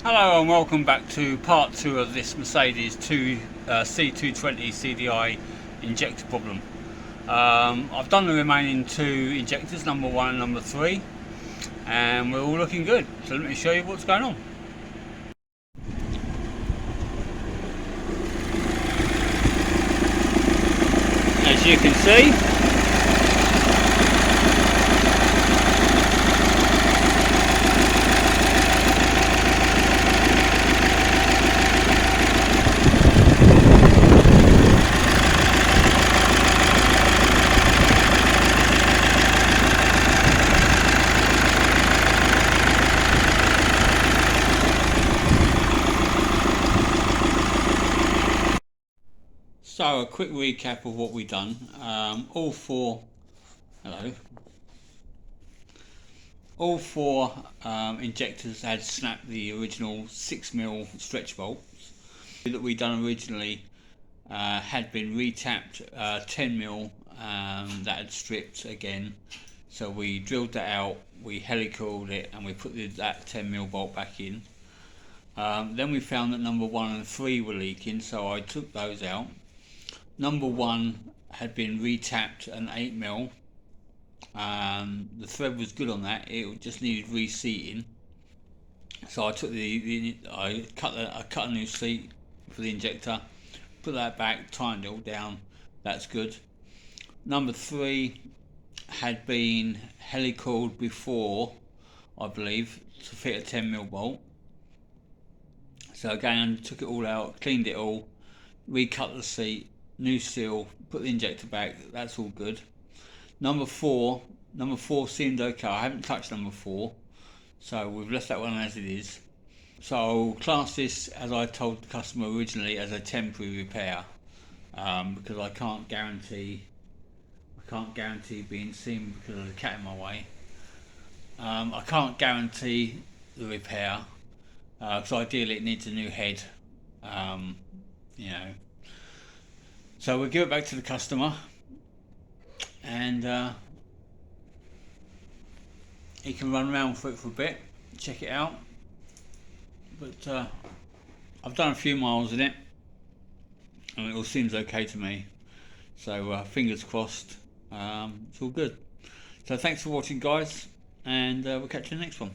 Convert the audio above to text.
Hello and welcome back to part 2 of this Mercedes C220 CDI injector problem. I've done the remaining 2 injectors, number 1 and number 3, and we're all looking good. So let me show you what's going on. As you can see, so a quick recap of what we've done. All four injectors had snapped the original 6mm stretch bolts that we done originally. Had been retapped 10mm, that had stripped again, so we drilled that out, we heli coiled it, and we put that 10mm bolt back in. Then we found that number 1 and 3 were leaking, so I took those out. Number 1 had been retapped an 8mm. The thread was good on that, it just needed reseating, so I took I cut a new seat for the injector, put that back, tightened it all down. That's good. Number 3 had been heli-coiled before, I believe, to fit a 10mm bolt. So again, took it all out, cleaned it all, recut the seat, new seal, put the injector back. That's all good. Number four seemed okay. I haven't touched number 4, so we've left that one as it is. So I'll class this, as I told the customer originally, as a temporary repair, because I can't guarantee being seen because of the cat in my way. I can't guarantee the repair, because ideally it needs a new head, you know. So we'll give it back to the customer, and he can run around for it for a bit, check it out. But I've done a few miles in it, and it all seems okay to me. So fingers crossed, it's all good. So thanks for watching, guys, and we'll catch you in the next one.